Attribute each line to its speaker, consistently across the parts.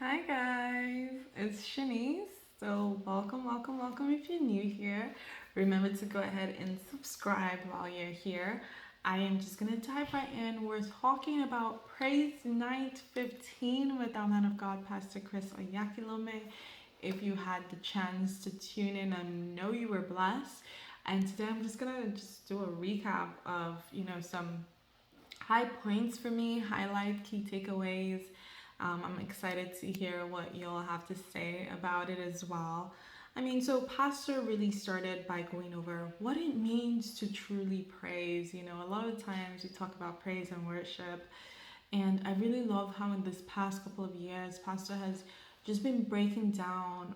Speaker 1: Hi guys, it's Shanice. So welcome if you're new here. Remember to go ahead and subscribe while you're here. I am just gonna dive right in. We're talking about Praise Night 15 with our man of God, Pastor Chris Oyakhilome. If you had the chance to tune in, I know you were blessed. And today I'm just gonna do a recap of some high points for me, highlight key takeaways. I'm excited to hear what you'll have to say about it as well. So Pastor really started by going over what it means to truly praise. A lot of times we talk about praise and worship, and I really love how in this past couple of years, Pastor has just been breaking down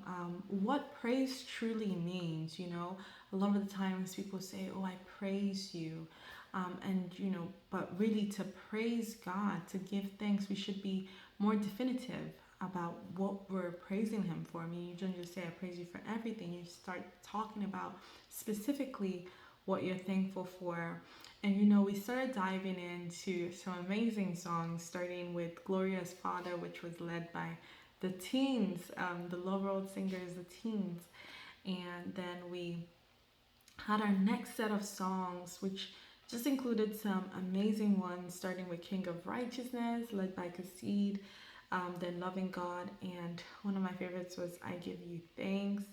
Speaker 1: what praise truly means. A lot of the times people say, "Oh, I praise you," but really to praise God, to give thanks, we should be more definitive about what we're praising Him for. You don't just say, "I praise you for everything." You start talking about specifically what you're thankful for. And we started diving into some amazing songs, starting with Gloria's Father, which was led by the teens, the Love World singers, the teens. And then we had our next set of songs, which just included some amazing ones, starting with King of Righteousness, led by Kasid, then Loving God, and one of my favorites was I Give You Thanks,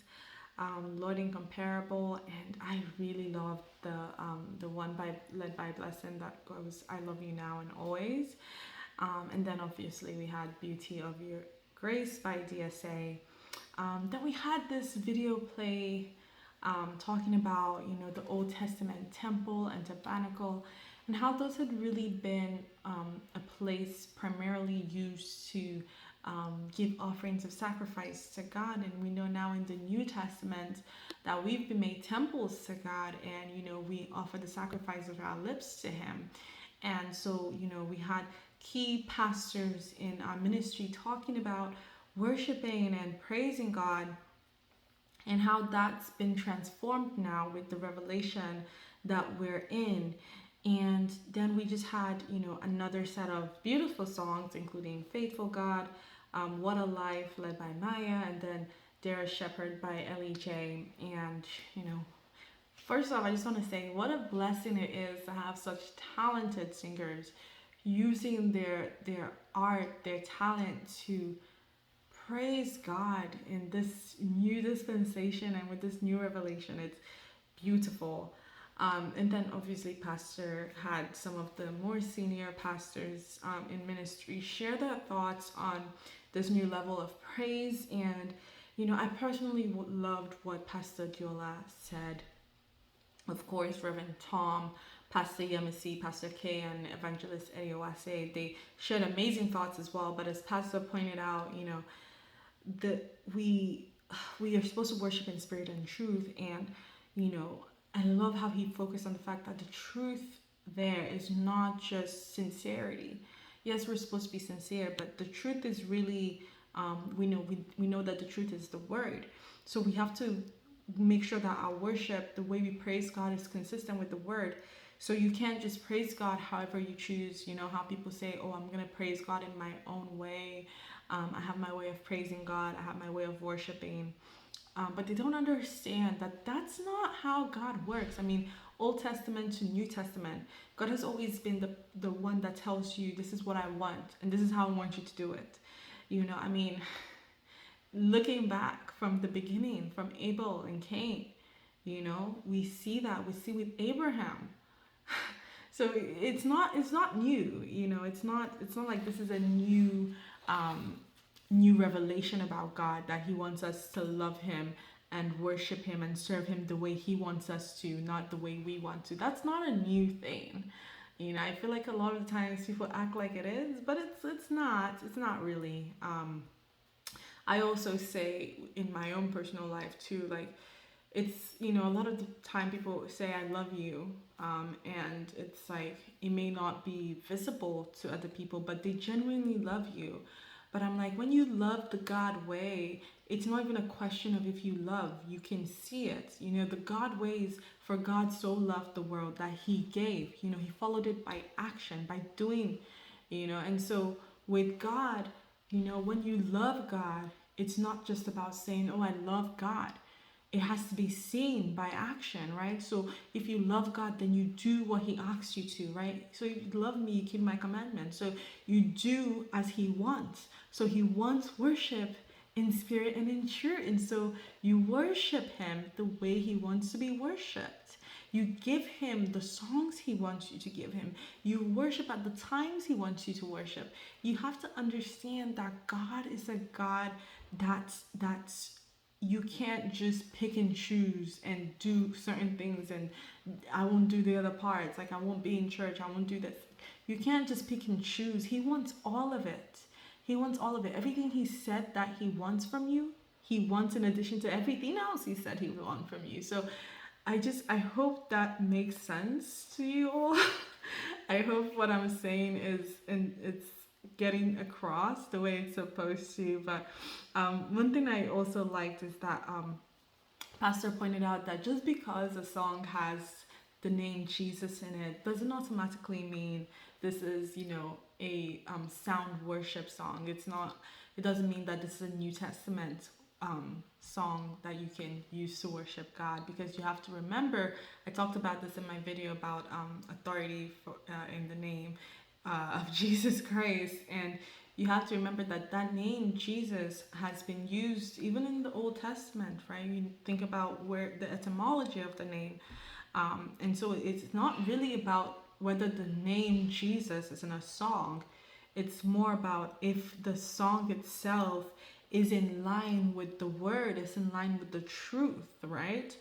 Speaker 1: Lord Incomparable, and I really loved the one led by Blessing that goes I Love You Now and Always, and then obviously we had Beauty of Your Grace by DSA. Then we had this video play talking about the Old Testament temple and tabernacle, and how those had really been a place primarily used to give offerings of sacrifice to God. And we know now in the New Testament that we've been made temples to God, and we offer the sacrifice of our lips to Him. And so we had key pastors in our ministry talking about worshiping and praising God, and how that's been transformed now with the revelation that we're in. And then we just had, another set of beautiful songs, including Faithful God, What a Life, led by Maya, and then Dare a Shepherd by Ellie J. And, first off, I just want to say what a blessing it is to have such talented singers using their art, their talent to praise God in this new dispensation and with this new revelation. It's beautiful. And then obviously Pastor had some of the more senior pastors in ministry share their thoughts on this new level of praise. And I personally loved what Pastor Diola said. Of course, Reverend Tom, Pastor Yemisi, Pastor K, and Evangelist Eyoase, they shared amazing thoughts as well. But as Pastor pointed out, that we are supposed to worship in spirit and truth. And I love how he focused on the fact that the truth there is not just sincerity. Yes, we're supposed to be sincere, but the truth is really we know that the truth is the word. So we have to make sure that our worship, the way we praise God, is consistent with the word. So you can't just praise God however you choose. How people say, "Oh, I'm going to praise God in my own way. I have my way of praising God. I have my way of worshiping." But they don't understand that that's not how God works. Old Testament to New Testament, God has always been the one that tells you, "This is what I want, and this is how I want you to do it." Looking back from the beginning, from Abel and Cain, we see that. We see with Abraham. So it's not new. It's not like this is a new revelation about God, that He wants us to love Him and worship Him and serve Him the way He wants us to, not the way we want to. That's not a new thing. I feel like a lot of times people act like it is, but it's not. It's not really. I also say in my own personal life too, like it's a lot of the time people say I love you, and it's like it may not be visible to other people, but they genuinely love you. But I'm like, when you love the God way, it's not even a question of if you love, you can see it. The God ways, for God so loved the world that He gave. He followed it by action, by doing. And so with God, You know, when you love God, it's not just about saying, oh, I love God. It has to be seen by action, right? So if you love God, then you do what He asks you to, right? So if you love me, you keep my commandments. So you do as He wants. So He wants worship in spirit and in truth. And so you worship Him the way He wants to be worshiped. You give Him the songs He wants you to give Him. You worship at the times He wants you to worship. You have to understand that God is a God that's you can't just pick and choose and do certain things, and I won't do the other parts. Like, I won't be in church, I won't do this. You can't just pick and choose. He wants all of it. He wants all of it. Everything He said that He wants from you, He wants in addition to everything else He said He would want from you. So I hope that makes sense to you all. I hope what I'm saying is, and it's getting across the way it's supposed to. But one thing I also liked is that Pastor pointed out that just because a song has the name Jesus in it doesn't automatically mean this is, you know, a sound worship song. It's not. It doesn't mean that this is a New Testament song that you can use to worship God, because you have to remember, I talked about this in my video about authority for, in the name of Jesus Christ, and you have to remember that that name Jesus has been used even in the Old Testament, right? You think about where the etymology of the name, and so it's not really about whether the name Jesus is in a song. It's more about if the song itself is in line with the word, is in line with the truth, right?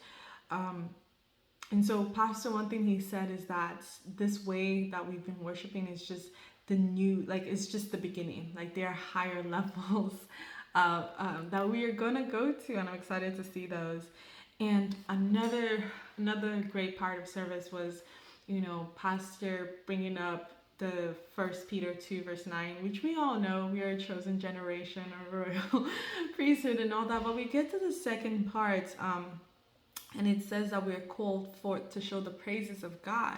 Speaker 1: And so, Pastor, one thing he said is that this way that we've been worshiping is just the new, like, it's just the beginning. Like, there are higher levels that we are gonna go to, and I'm excited to see those. And another great part of service was, you know, Pastor bringing up the First Peter 2 verse 9, which we all know we are a chosen generation, a royal priesthood, and all that. But we get to the second part, and it says that we're called forth to show the praises of God.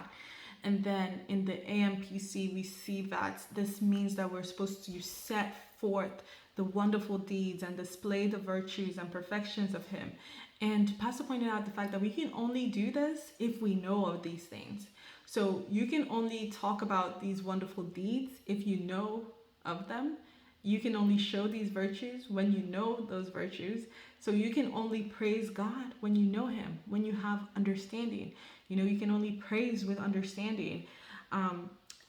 Speaker 1: And then in the AMPC, we see that this means that we're supposed to set forth the wonderful deeds and display the virtues and perfections of Him. And Pastor pointed out the fact that we can only do this if we know of these things. So you can only talk about these wonderful deeds if you know of them. You can only show these virtues when you know those virtues. So you can only praise God when you know Him, when you have understanding. You know, you can only praise with understanding.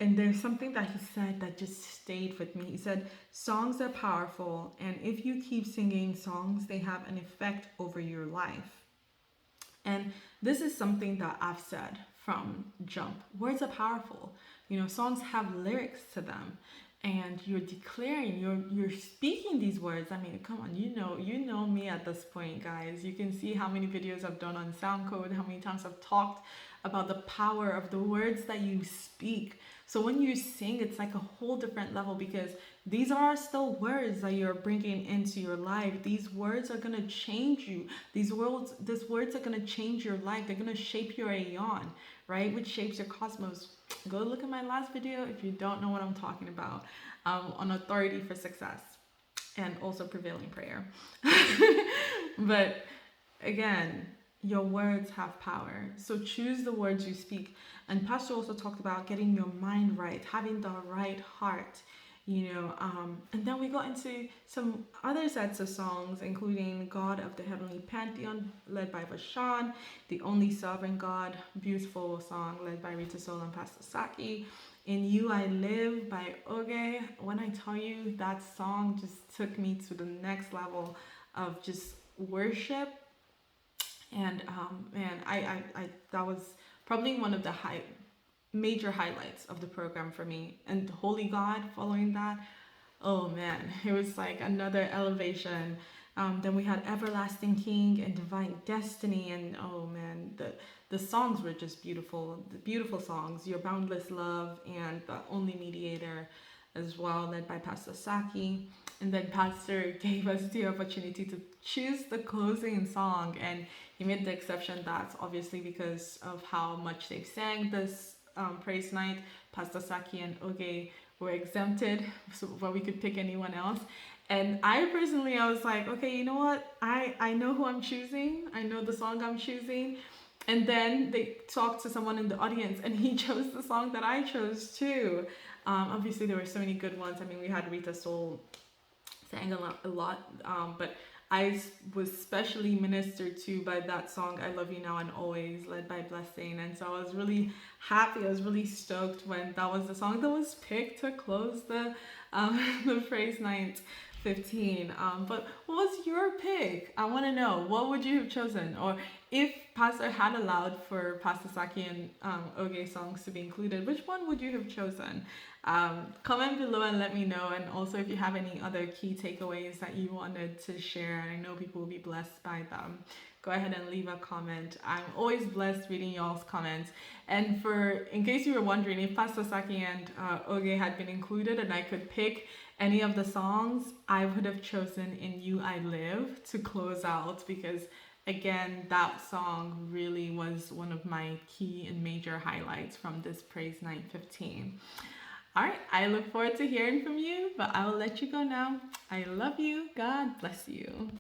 Speaker 1: And there's something that he said that just stayed with me. He said, songs are powerful, and if you keep singing songs, they have an effect over your life. And this is something that I've said from jump. Words are powerful. You know, songs have lyrics to them, and you're declaring, you're speaking these words. I mean, come on, you know me at this point, guys. You can see how many videos I've done on SoundCode, how many times I've talked about the power of the words that you speak. So when you sing, it's like a whole different level, because these are still words that you're bringing into your life. These words are going to change you. These words are going to change your life. They're going to shape your aeon, right? Which shapes your cosmos. Go look at my last video if you don't know what I'm talking about, on authority for success and also prevailing prayer. But again, your words have power. So choose the words you speak. And Pastor also talked about getting your mind right, having the right heart, you know. And then we got into some other sets of songs, including God of the Heavenly Pantheon, led by Vashan, The Only Sovereign God, beautiful song led by Rita Soul and Pastor Saki. In You I Live by Oge. When I tell you, that song just took me to the next level of just worship. And man, I that was probably one of the major highlights of the program for me. And Holy God following that, oh man, it was like another elevation. Then we had Everlasting King and Divine Destiny, and oh man, the songs were just beautiful. The beautiful songs, Your Boundless Love and The Only Mediator as well, led by Pastor Saki. And then Pastor gave us the opportunity to choose the closing song, and he made the exception that's obviously because of how much they've sang this praise night. Pastor Saki and Oge were exempted, so where we could pick anyone else. And I personally, I was like, okay, you know what? I know who I'm choosing. I know the song I'm choosing. And then they talked to someone in the audience, and he chose the song that I chose too. Obviously, there were so many good ones. I mean, we had Rita Soul sang a lot, but was specially ministered to by that song "I Love You Now and Always," led by Blessing, and so I was really happy. I was really stoked when that was the song that was picked to close the the praise night 15. But what was your pick? I want to know, what would you have chosen, or if Pastor had allowed for Pastor Saki and Oge songs to be included, which one would you have chosen? Comment below and let me know. And also, if you have any other key takeaways that you wanted to share, I know people will be blessed by them. Go ahead and leave a comment. I'm always blessed reading y'all's comments. And in case you were wondering, if Pastor Saki and Oge had been included and I could pick any of the songs, I would have chosen "In You I Live" to close out, because again, that song really was one of my key and major highlights from this Praise Night 15. All right, I look forward to hearing from you, but I will let you go now. I love you. God bless you.